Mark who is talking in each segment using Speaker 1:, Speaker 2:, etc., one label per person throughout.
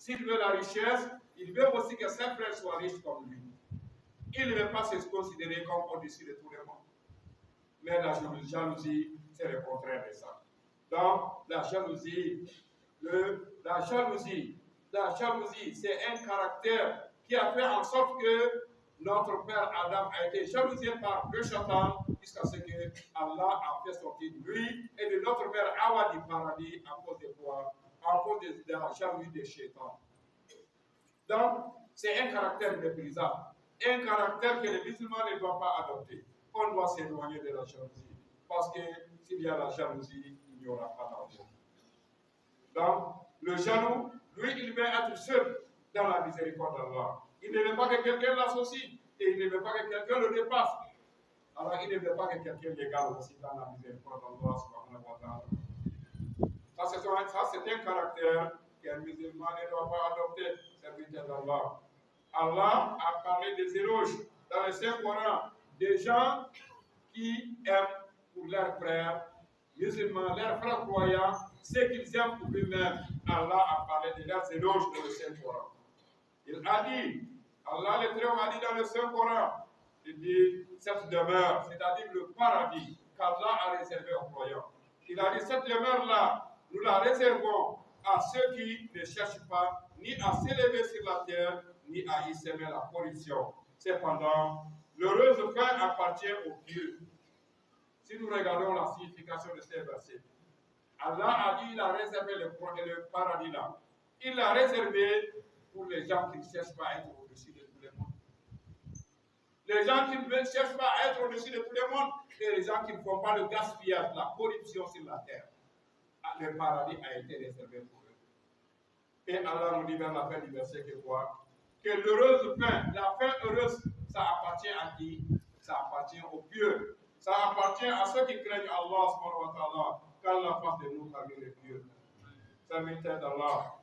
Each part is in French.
Speaker 1: S'il veut la richesse, il veut aussi que ses frères soient riches comme lui. Il ne veut pas se considérer comme au-dessus de tout le monde. Mais la jalousie, c'est le contraire de ça. Donc, la jalousie, c'est un caractère qui a fait en sorte que notre père Adam a été jalousé par le Satan jusqu'à ce que Allah a fait sortir de lui et de notre mère Hawa du paradis à cause de quoi? À cause de la jalousie des Satan. Donc, c'est un caractère méprisable, un caractère que les musulmans ne doivent pas adopter. On doit s'éloigner de la jalousie. Parce que s'il y a la jalousie, il n'y aura pas d'amour. Donc, le jaloux, lui, il veut être seul dans la miséricorde d'Allah. Il ne veut pas que quelqu'un l'associe et il ne veut pas que quelqu'un le dépasse. Alors, il ne veut pas que quelqu'un l'égale aussi dans la miséricorde d'Allah. Ça, c'est un caractère qu'un musulman ne doit pas adopter, serviteur d'Allah. Allah a parlé des éloges dans le Saint-Coran des gens qui aiment pour leurs frères musulmans, leurs frères croyants, ce qu'ils aiment pour eux-mêmes. Allah a parlé de leurs éloges dans le Saint-Coran. Il a dit, Allah le Très-Haut a dit dans le Saint-Coran, il dit cette demeure, c'est-à-dire le paradis qu'Allah a réservé aux croyants. Il a dit cette demeure-là, nous la réservons à ceux qui ne cherchent pas ni à s'élever sur la terre, ni à y semer la corruption. Cependant, l'heureuse fin appartient aux pieux. Si nous regardons la signification de ces versets, Allah a dit qu'il a réservé le paradis là. Il l'a réservé pour les gens qui ne cherchent pas à être au-dessus de tout le monde. Les gens qui ne cherchent pas à être au-dessus de tout le monde et les gens qui ne font pas le gaspillage, la corruption sur la terre. Le paradis a été réservé pour eux. Et Allah nous dit dans la fin du verset que quoi? Que l'heureuse fin, la fin heureuse, ça appartient à qui? Ça appartient aux pieux. Ça appartient à ceux qui craignent Allah, subhanahu wa ta'ala, qu'Allah fasse de nous parmi les pieux. Serviteur d'Allah,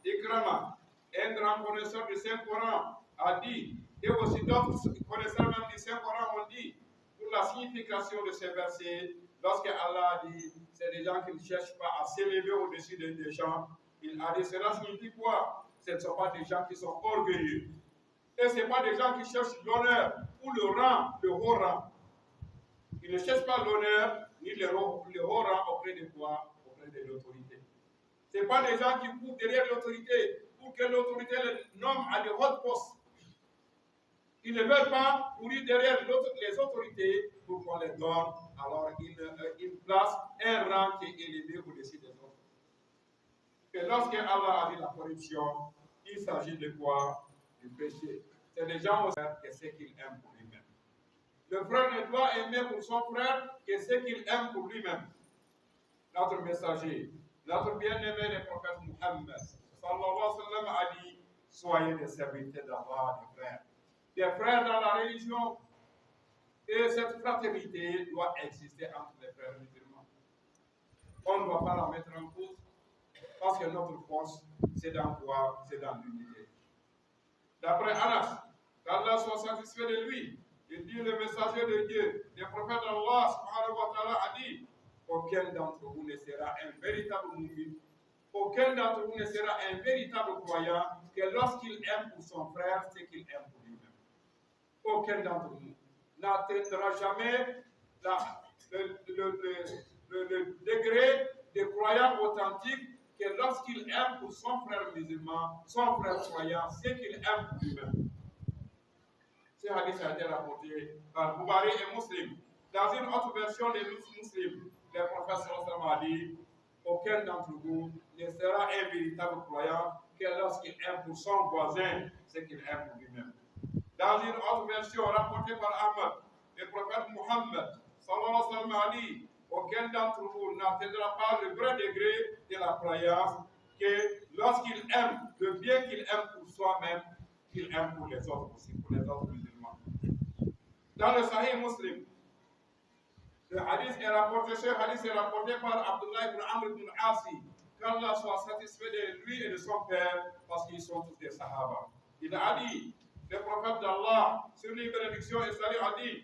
Speaker 1: Ikrama, un grand connaisseur du Saint-Coran, a dit, et aussi d'autres connaisseurs même du Saint-Coran ont dit, pour la signification de ces versets, lorsque Allah a dit, c'est des gens qui ne cherchent pas à s'élever au-dessus des gens, il a dit, cela signifie quoi? Ce ne sont pas des gens qui sont orgueilleux. Et ce ne sont pas des gens qui cherchent l'honneur ou le rang, le haut rang. Ils ne cherchent pas l'honneur ni le haut rang auprès de quoi? Auprès de l'autorité. Ce ne sont pas des gens qui courent derrière l'autorité pour que l'autorité les nomme à de hautes postes. Ils ne veulent pas courir derrière les autorités pour qu'on les donne. Alors ils placent un rang qui est élevé au-dessus des autres. Et lorsque Allah a dit la corruption, il s'agit de quoi? Du péché. C'est des gens aussi que ce qu'ils aiment pour lui-même. Le frère ne doit aimer pour son frère que ce qu'il aime pour lui-même. Notre messager, notre bien-aimé le prophète Muhammad, sallallahu alayhi wa sallam, a dit, soyez des serviteurs d'Allah, des frères. Des frères dans la religion. Et cette fraternité doit exister entre les frères musulmans. On ne doit pas la mettre en cause parce que notre force, c'est dans quoi? C'est dans l'unité. D'après Anas, qu'Allah soit satisfait de lui, il dit le messager de Dieu, le prophète d'Allah subhanahu wa ta'ala a dit, aucun d'entre vous ne sera un véritable musulman, aucun d'entre vous ne sera un véritable croyant que lorsqu'il aime pour son frère ce qu'il aime pour lui-même. Aucun d'entre vous n'atteindra jamais le degré de croyant authentique que lorsqu'il aime pour son frère musulman, son frère croyant, ce qu'il aime pour lui-même. Ce hadith a été rapporté par Bukhari et Muslim. Dans une autre version des Muslims, le prophète sallallahu alayhi wa sallam a dit, aucun d'entre vous ne sera un véritable croyant que lorsqu'il aime pour son voisin ce qu'il aime pour lui-même. Dans une autre version rapportée par Ahmad, le prophète Muhammad sallallahu alayhi wa sallam a dit, aucun d'entre vous n'atteindra pas le vrai degré de la croyance que lorsqu'il aime le bien qu'il aime pour soi-même, qu'il aime pour les autres aussi, pour les autres musulmans. Dans le Sahih Muslim, ce hadith est rapporté par Abdullah ibn Amr ibn Asi, qu'Allah soit satisfait de lui et de son père, parce qu'ils sont tous des Sahaba. Il a dit, le prophète d'Allah, sur les bénédictions et salut, a dit,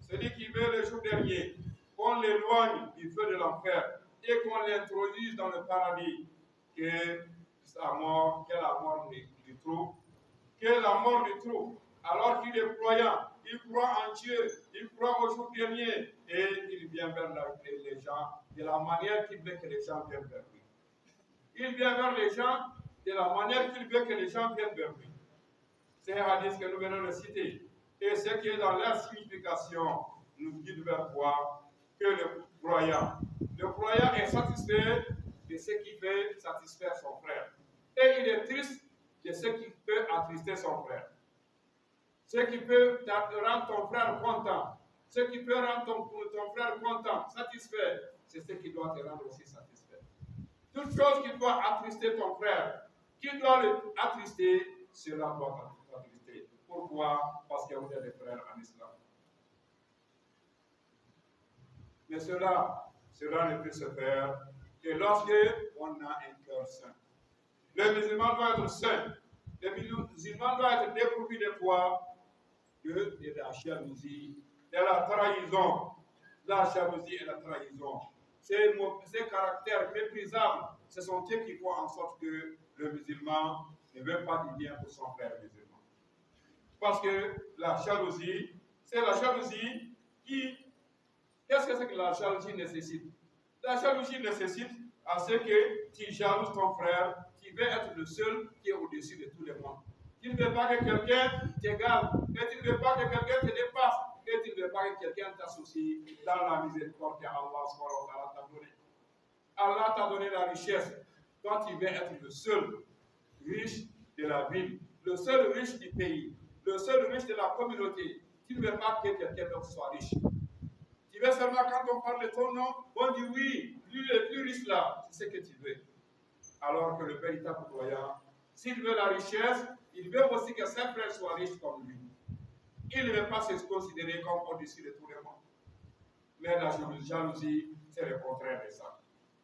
Speaker 1: celui qui veut le jour dernier, qu'on l'éloigne du feu de l'enfer et qu'on l'introduise dans le paradis, que sa mort, qu'est la mort du trou, qu'est la mort du trou, alors qu'il est croyant, il croit en Dieu, il croit au jour dernier, et il vient vers les gens de la manière qu'il veut que les gens viennent vers lui. Il vient vers les gens de la manière qu'il veut que les gens viennent vers lui. C'est un hadith que nous venons de citer. Et ce qui est dans leur signification nous guide vers quoi? Que le croyant est satisfait de ce qui peut satisfaire son frère. Et il est triste de ce qui peut attrister son frère. Ce qui peut rendre ton frère content, ce qui peut rendre ton frère content, satisfait, c'est ce qui doit te rendre aussi satisfait. Toute chose qui doit attrister ton frère, qui doit le attrister, cela doit t'attrister. Pourquoi? Parce que vous êtes des frères en islam. Mais cela ne peut se faire que lorsque on a un cœur saint. Le musulman doit être saint. Le musulman doit être dépourvu de quoi? De la jalousie, de la trahison. La jalousie et la trahison. Ces caractères méprisables, ce sont eux qui font en sorte que le musulman ne veut pas du bien pour son frère musulman. Parce que la jalousie, c'est la jalousie qui... Qu'est-ce que c'est que la jalousie nécessite? La jalousie nécessite à ce que tu jalouses ton frère qui veut être le seul qui est au-dessus de tous les mondes. Tu ne veux pas que quelqu'un t'égale, et tu ne veux pas que quelqu'un te dépasse, et tu ne veux pas que quelqu'un t'associe dans la miséricorde qu'Allah t'a donnée. Allah t'a donné la richesse. Toi, tu veux être le seul riche de la ville, le seul riche du pays, le seul riche de la communauté. Tu ne veux pas que quelqu'un d'autre soit riche. Tu veux seulement, quand on parle de ton nom, on dit oui, lui le plus riche là, c'est ce que tu veux. Alors que le véritable croyant, s'il veut la richesse, il veut aussi que ses frères soient riches comme lui. Il ne veut pas se considérer comme au-dessus de tout le monde. Mais la jalousie, c'est le contraire de ça.